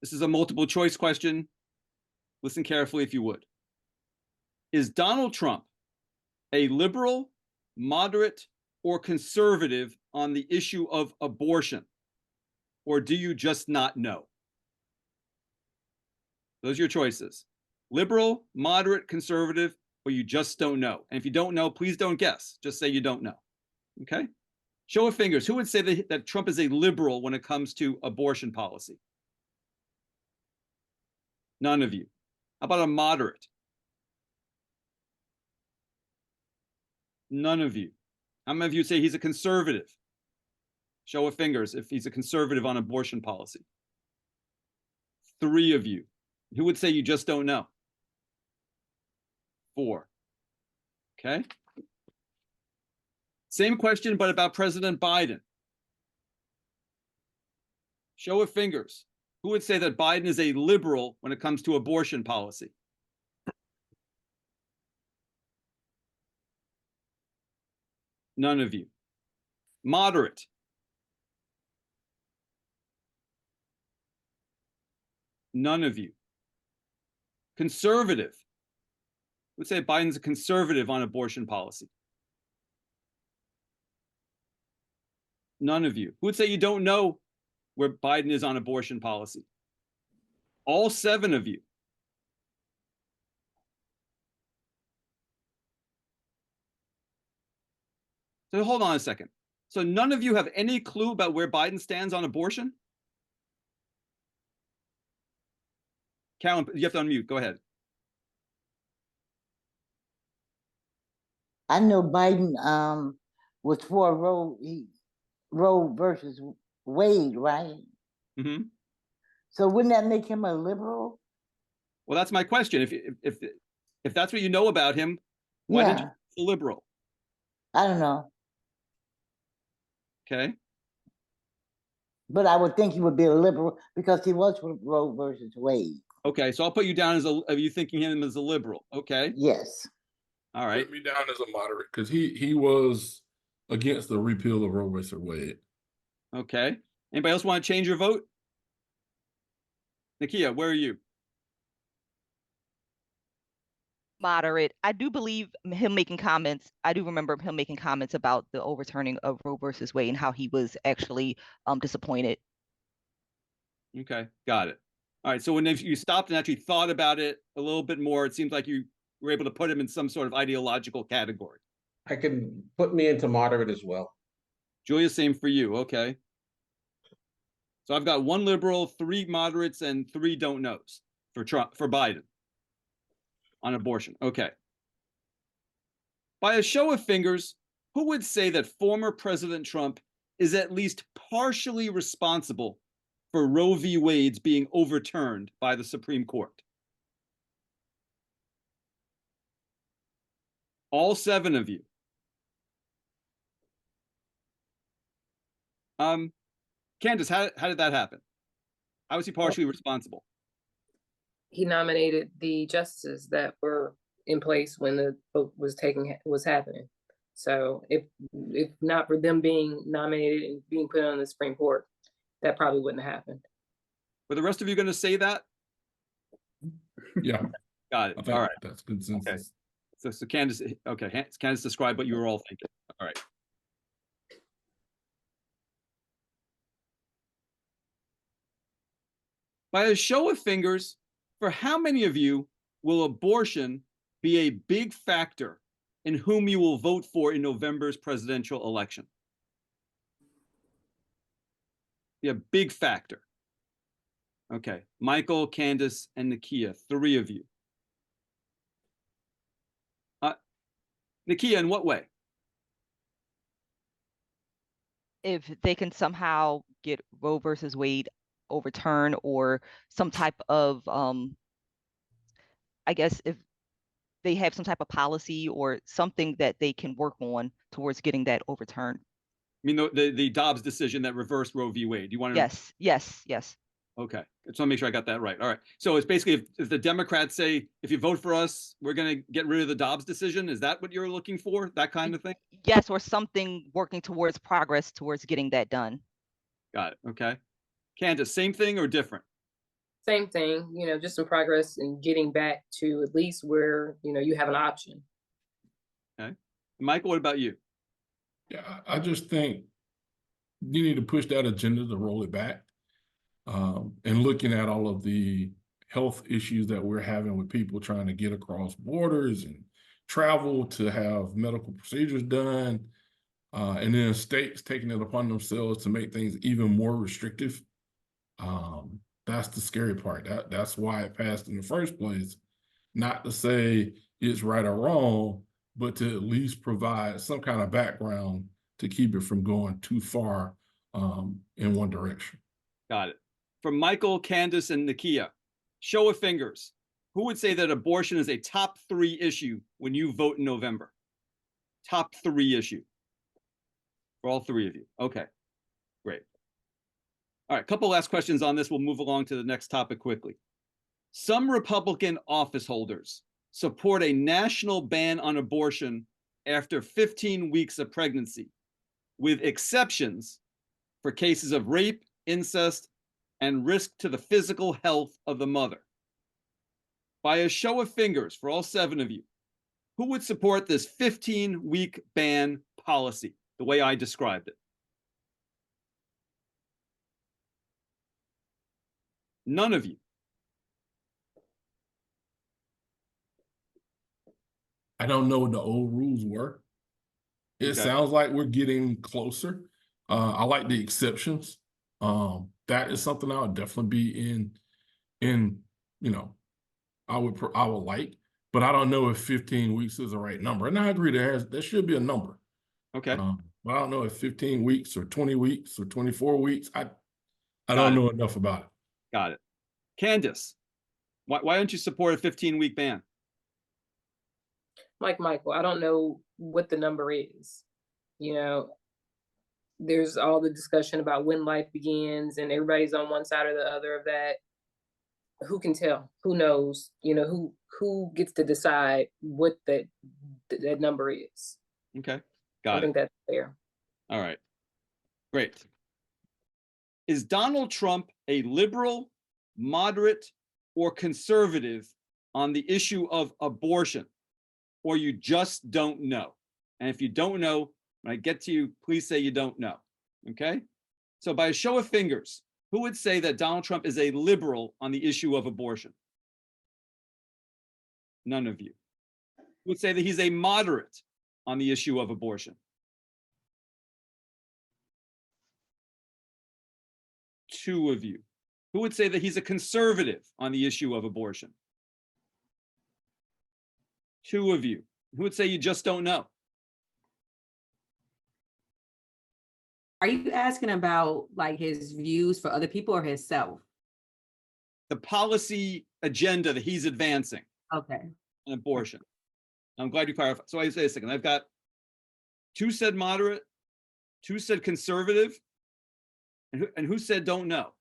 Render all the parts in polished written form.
This is a multiple choice question. Listen carefully if you would. Is Donald Trump a liberal, moderate, or conservative on the issue of abortion? Or do you just not know? Those are your choices. Liberal, moderate, conservative, or you just don't know. And if you don't know, please don't guess. Just say you don't know. Okay? Show of fingers. Who would say that Trump is a liberal when it comes to abortion policy? None of you. How about a moderate? None of you. How many of you say he's a conservative? Show of fingers if he's a conservative on abortion policy. 3 of you. Who would say you just don't know? 4. Okay. Same question, but about President Biden. Show of fingers. Who would say that Biden is a liberal when it comes to abortion policy? None of you. Moderate. None of you. Conservative. Would say Biden's a conservative on abortion policy. None of you. Who would say you don't know where Biden is on abortion policy? All 7 of you. So hold on a second. So none of you have any clue about where Biden stands on abortion? Carolyn, you have to unmute. Go ahead. I know Biden was for Roe versus Wade, right? Mm-hmm. So wouldn't that make him a liberal? Well, that's my question. If that's what you know about him, why did you say a liberal? I don't know. Okay. But I would think he would be a liberal because he was for Roe versus Wade. Okay, so I'll put you down as are you thinking him as a liberal? Okay. Yes. All right. Put me down as a moderate because he was against the repeal of Roe versus Wade. Okay. Anybody else want to change your vote? Nakia, where are you? Moderate. I do believe him making comments. I do remember him making comments about the overturning of Roe versus Wade and how he was actually disappointed. Okay, got it. All right, so when you stopped and actually thought about it a little bit more, it seems like you were able to put him in some sort of ideological category. I can put me into moderate as well. Julia, same for you. Okay. So I've got 1 liberal, 3 moderates, and 3 don't knows for Biden on abortion. Okay. By a show of fingers, who would say that former President Trump is at least partially responsible for Roe v. Wade's being overturned by the Supreme Court? All 7 of you. Candace, how did that happen? How was he partially responsible? He nominated the justices that were in place when the vote was happening. So if not for them being nominated and being put on the Supreme Court, that probably wouldn't have happened. Were the rest of you going to say that? Yeah. Got it. All right. That's consensus. Okay. So Candace, okay. Candace described what you were all thinking. All right. By a show of fingers, for how many of you will abortion be a big factor in whom you will vote for in November's presidential election? Be a big factor. Okay, Michael, Candace, and Nakia, 3 of you. Nakia, in what way? If they can somehow get Roe versus Wade overturned or some type of, I guess if they have some type of policy or something that they can work on towards getting that overturned. I mean, the Dobbs decision that reversed Roe v. Wade. Do you want to? Yes. Okay, just want to make sure I got that right. All right. So it's basically if the Democrats say, if you vote for us, we're going to get rid of the Dobbs decision. Is that what you're looking for? That kind of thing? Yes, or something working towards progress towards getting that done. Got it. Okay. Candace, same thing or different? Same thing, just some progress in getting back to at least where, you have an option. Michael, what about you? Yeah, I just think you need to push that agenda to roll it back. And looking at all of the health issues that we're having with people trying to get across borders and travel to have medical procedures done, and then states taking it upon themselves to make things even more restrictive. That's the scary part. That's why it passed in the first place. Not to say it's right or wrong, but to at least provide some kind of background to keep it from going too far in one direction. Got it. From Michael, Candace, and Nakia, show of fingers. Who would say that abortion is a top 3 issue when you vote in November? Top 3 issue. For all 3 of you. Okay, great. All right, couple last questions on this. We'll move along to the next topic quickly. Some Republican office holders support a national ban on abortion after 15 weeks of pregnancy, with exceptions for cases of rape, incest, and risk to the physical health of the mother. By a show of fingers for all 7 of you, who would support this 15-week ban policy, the way I described it? None of you. I don't know what the old rules were. It Okay. sounds like we're getting closer. I like the exceptions. That is something I would definitely be in, I would like, but I don't know if 15 weeks is the right number. And I agree there should be a number. Okay. But I don't know if 15 weeks or 20 weeks or 24 weeks. I Got don't it. know enough about it. Got it. Candace, why don't you support a 15-week ban? Like Michael, I don't know what the number is. There's all the discussion about when life begins, and everybody's on one side or the other of that. Who can tell? Who knows? Who gets to decide what that number is? Okay, I got it. think that's fair. All right, great. Is Donald Trump a liberal, moderate, or conservative on the issue of abortion? Or you just don't know? And if you don't know, when I get to you, please say you don't know, okay? So by a show of fingers, who would say that Donald Trump is a liberal on the issue of abortion? None of you. Who would say that he's a moderate on the issue of abortion? 2 of you. Who would say that he's a conservative on the issue of abortion? 2 of you. Who would say you just don't know? Are you asking about like his views for other people or himself? The policy agenda that he's advancing Okay. on abortion. I'm glad you clarified. So I say a second. I've got 2 said moderate, 2 said conservative, and who said don't know?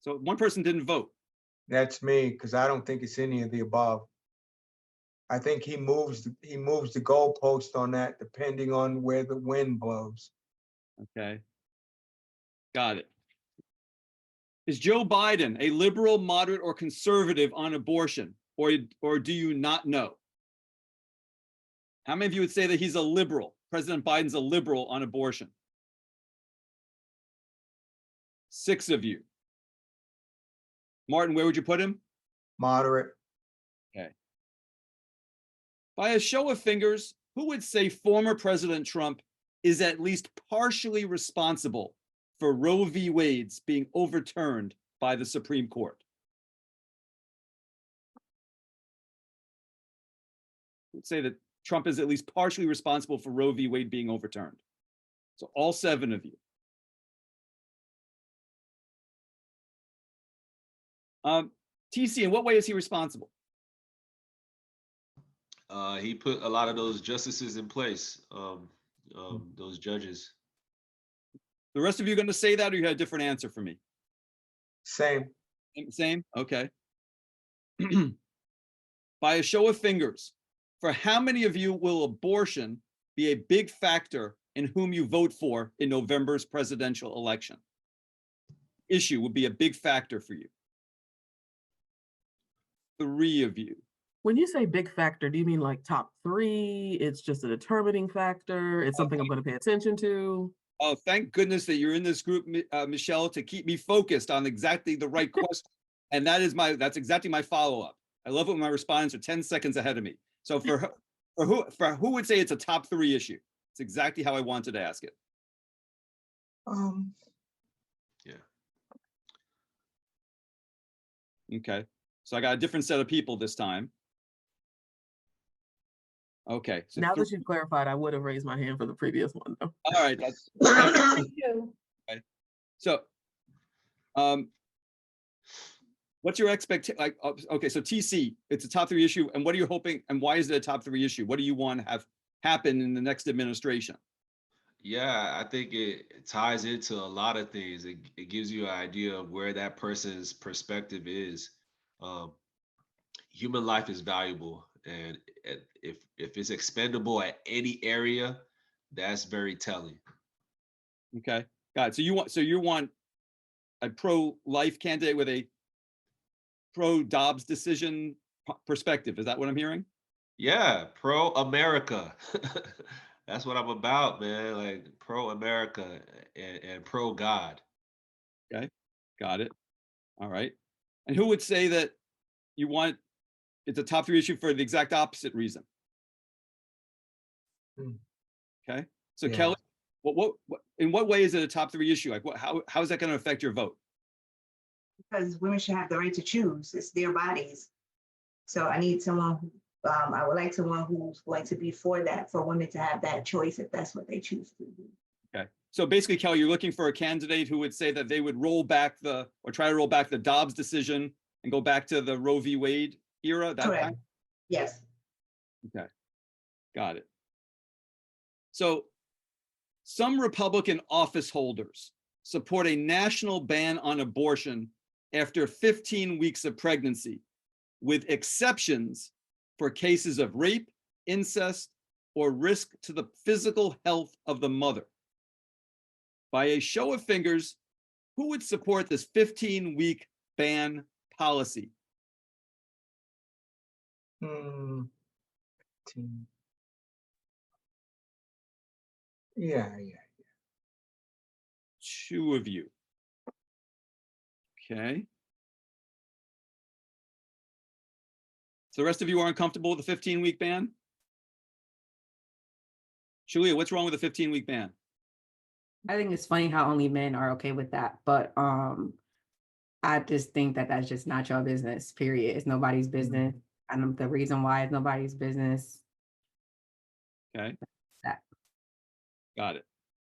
So 1 person didn't vote. That's me, because I don't think it's any of the above. I think he moves the goalpost on that depending on where the wind blows. Okay. Got it. Is Joe Biden a liberal, moderate, or conservative on abortion? Or do you not know? How many of you would say that he's a liberal? President Biden's a liberal on abortion? 6 of you. Martin, where would you put him? Moderate. Okay. By a show of fingers, who would say former President Trump is at least partially responsible for Roe v. Wade's being overturned by the Supreme Court? Who would say that Trump is at least partially responsible for Roe v. Wade being overturned? So all 7 of you. TC, in what way is he responsible? He put a lot of those justices in place, those judges. The rest of you going to say that, or you had a different answer for me? Same. Same? Okay. By a show of fingers, for how many of you will abortion be a big factor in whom you vote for in November's presidential election? issue would be a big factor for you? 3 of you. When you say big factor, do you mean like top 3? It's just a determining factor. It's something I'm going to pay attention to. Oh, thank goodness that you're in this group, Michelle, to keep me focused on exactly the right question. And that's exactly my follow-up. I love it when my respondents are 10 seconds ahead of me. So for who would say it's a top 3 issue? It's exactly how I wanted to ask it. Yeah. Okay. So I got a different set of people this time. Okay. So Now that you've clarified, I would have raised my hand for the previous one, though. all right. That's okay. So, what's your expectation? Like, okay, so TC, it's a top 3 issue, and what are you hoping? And why is it a top 3 issue? What do you want to have happen in the next administration? Yeah, I think it ties into a lot of things. It gives you an idea of where that person's perspective is. Human life is valuable, and if it's expendable at any area, that's very telling. Okay, got it. So you want a pro-life candidate with a pro-Dobbs decision perspective. Is that what I'm hearing? Yeah, pro-America. That's what I'm about, man. Like pro-America and pro-God. Okay, got it. All right. And who would say that you want it's a top 3 issue for the exact opposite reason? Okay. So Yeah. Kelly, what in what way is it a top 3 issue? Like how is that going to affect your vote? Because women should have the right to choose. It's their bodies. So I need someone who, I would like someone who's going to be for that, for women to have that choice if that's what they choose to do. Okay. So basically, Kelly, you're looking for a candidate who would say that they would try to roll back the Dobbs decision and go back to the Roe v. Wade era. That Correct. time? Yes. Okay. Got it. So some Republican office holders support a national ban on abortion after 15 weeks of pregnancy, with exceptions for cases of rape, incest, or risk to the physical health of the mother. By a show of fingers, who would support this 15-week ban policy? Hmm. Yeah. 2 of you. Okay. So the rest of you aren't comfortable with the 15-week ban? Shalia, what's wrong with the 15-week ban? I think it's funny how only men are okay with that, but I just think that that's just not your business, period. It's nobody's business. And the reason why it's nobody's business. Okay. That. Got it.